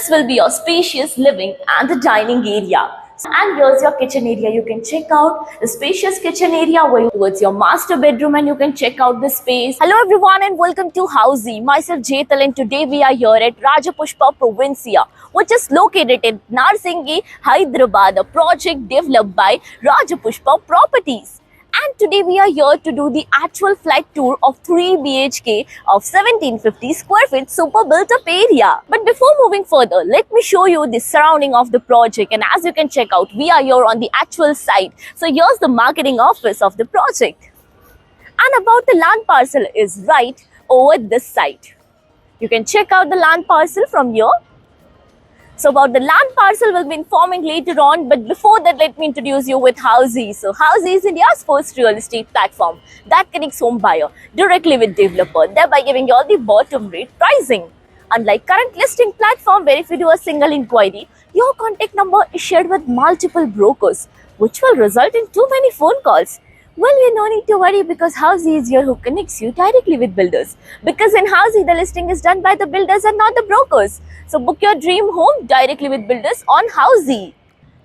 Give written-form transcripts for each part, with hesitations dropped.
this will be your spacious living and the dining area. And here's your kitchen area. You can check out the spacious kitchen area towards your master bedroom, and you can check out the space. Hello everyone and welcome to Housey. Myself Jetal, and today we are here at Rajapushpa Provincia, which is located in Narsingi, Hyderabad, a project developed by Rajapushpa Properties. And today we are here to do the actual flat tour of 3 BHK of 1750 square feet super built up area. But before moving further, let me show you the surrounding of the project, and as you can check out, we are here on the actual site. So here's the marketing office of the project. And about the land parcel is right over this site. You can check out the land parcel from here. So about the land parcel will be informing later on, but before that, let me introduce you with Housey. So Housey is India's first real estate platform that connects home buyer directly with developer, thereby giving you all the bottom rate pricing. Unlike current listing platform where if you do a single inquiry, your contact number is shared with multiple brokers, which will result in too many phone calls. Well, you no need to worry because Housey is here who connects you directly with builders. Because in Housey, the listing is done by the builders and not the brokers. So book your dream home directly with builders on Housey.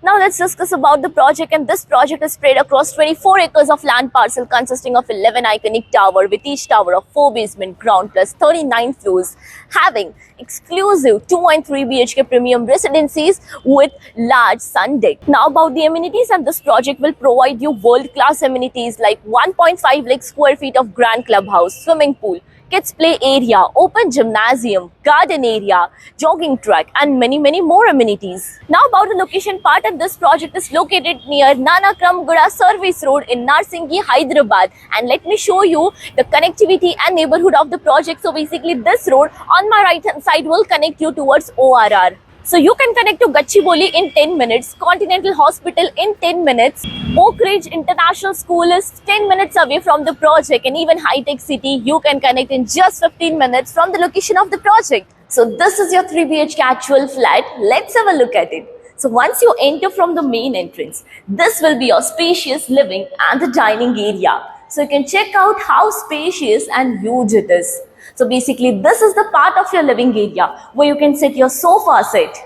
Now let's discuss about the project, and this project is spread across 24 acres of land parcel consisting of 11 iconic towers with each tower of 4 basement ground plus 39 floors, having exclusive 2 and 3 BHK premium residencies with large sun deck. Now about the amenities, and this project will provide you world-class amenities like 1.5 lakh square feet of grand clubhouse, swimming pool, kids play area, open gymnasium, garden area, jogging track, and many more amenities. Now about the location part, and this project is located near Nanakramgura Service Road in Narsingi, Hyderabad. And let me show you the connectivity and neighborhood of the project. So basically this road on my right hand side will connect you towards ORR. So you can connect to Gachibowli in 10 minutes, Continental Hospital in 10 minutes, Oak Ridge International School is 10 minutes away from the project, and even High Tech City you can connect in just 15 minutes from the location of the project. So this is your 3 BHK actual flat. Let's have a look at it. So once you enter from the main entrance, this will be your spacious living and the dining area. So you can check out how spacious and huge it is. So basically this is the part of your living area where you can set your sofa set.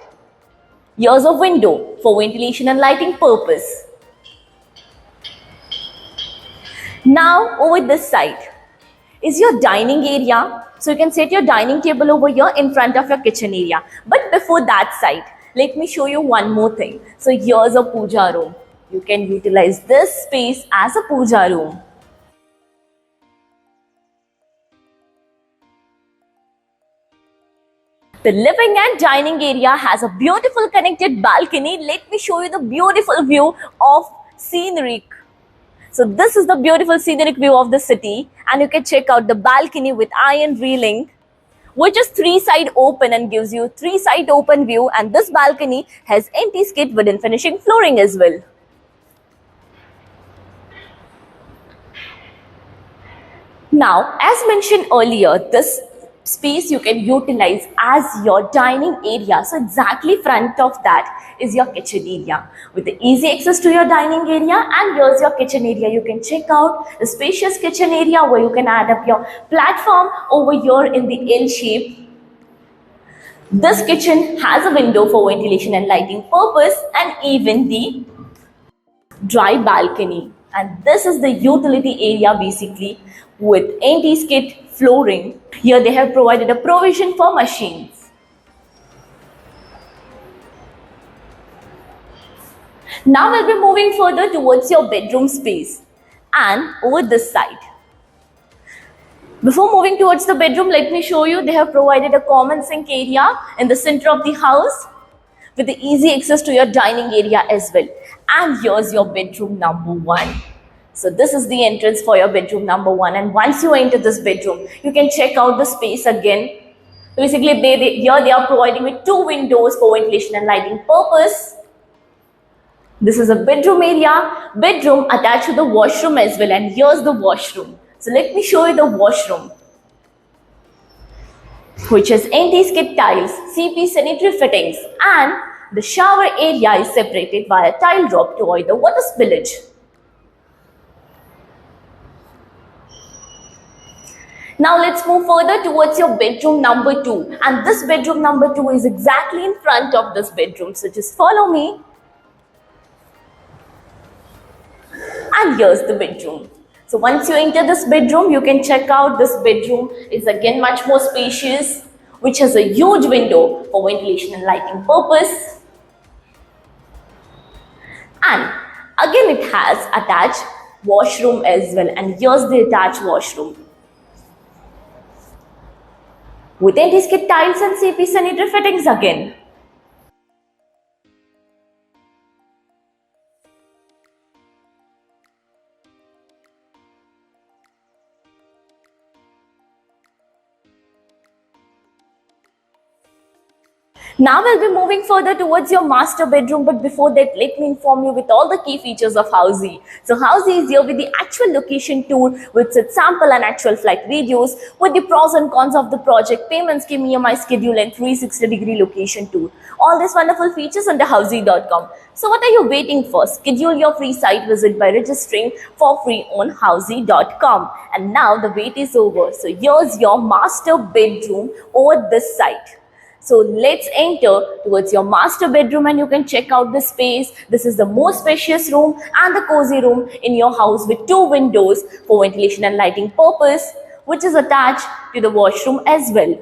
Here's a window for ventilation and lighting purpose. Now over this side is your dining area. So you can set your dining table over here in front of your kitchen area. But before that side, let me show you one more thing. So here's a puja room. You can utilize this space as a puja room. The living and dining area has a beautiful connected balcony. Let me show you the beautiful view of scenery. So this is the beautiful scenic view of the city, and you can check out the balcony with iron railing, which is 3-side open and gives you 3-side open view, and this balcony has anti-skid wooden finishing flooring as well. Now, as mentioned earlier, this space you can utilize as your dining area. So exactly front of that is your kitchen area with the easy access to your dining area, and here's your kitchen area. You can check out the spacious kitchen area where you can add up your platform over here in the L shape. This kitchen has a window for ventilation and lighting purpose, and even the dry balcony. And this is the utility area basically with anti-skid flooring. Here they have provided a provision for machines. Now we'll be moving further towards your bedroom space and over this side. Before moving towards the bedroom, let me show you they have provided a common sink area in the center of the house with the easy access to your dining area as well. And here's your bedroom number 1. So this is the entrance for your bedroom number 1, and once you enter this bedroom, you can check out the space again. Basically, here they are providing with 2 windows for ventilation and lighting purpose. This is a bedroom area, bedroom attached to the washroom as well, and here's the washroom. So let me show you the washroom, which has anti-skid tiles, CP sanitary fittings, and the shower area is separated by a tile drop to avoid the water spillage. Now let's move further towards your bedroom number 2, and this bedroom number 2 is exactly in front of this bedroom, so just follow me. And here's the bedroom. So once you enter this bedroom, you can check out this bedroom is again much more spacious, which has a huge window for ventilation and lighting purpose. And again it has attached washroom as well, and here's the attached washroom with anti-skid tiles and CP sanitary fittings again. Now we'll be moving further towards your master bedroom, but before that, let me inform you with all the key features of Housey. So Housey is here with the actual location tour with its sample and actual flight videos, with the pros and cons of the project, payment scheme, EMI schedule, and 360-degree location tour. All these wonderful features under Housey.com. So what are you waiting for? Schedule your free site visit by registering for free on Housey.com. And now the wait is over. So here's your master bedroom over this site. So let's enter towards your master bedroom, and you can check out the space. This is the most spacious room and the cozy room in your house with 2 windows for ventilation and lighting purpose, which is attached to the washroom as well.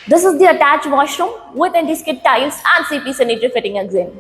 This is the attached washroom with anti-skid tiles and CP sanitary fitting again.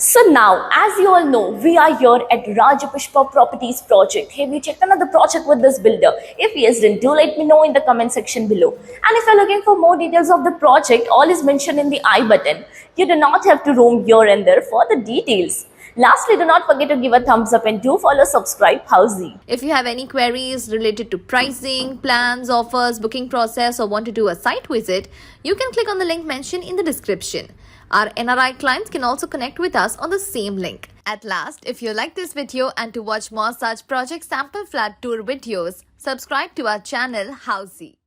So now, as you all know, we are here at Rajapushpa Properties project. Have you checked another project with this builder? If yes, then do let me know in the comment section below. And if you're looking for more details of the project, all is mentioned in the I button. You do not have to roam here and there for the details. Lastly, do not forget to give a thumbs up and do follow subscribe Housey. If you have any queries related to pricing, plans, offers, booking process, or want to do a site visit, you can click on the link mentioned in the description. Our NRI clients can also connect with us on the same link. At last, if you like this video and to watch more such project sample flat tour videos, subscribe to our channel Housey.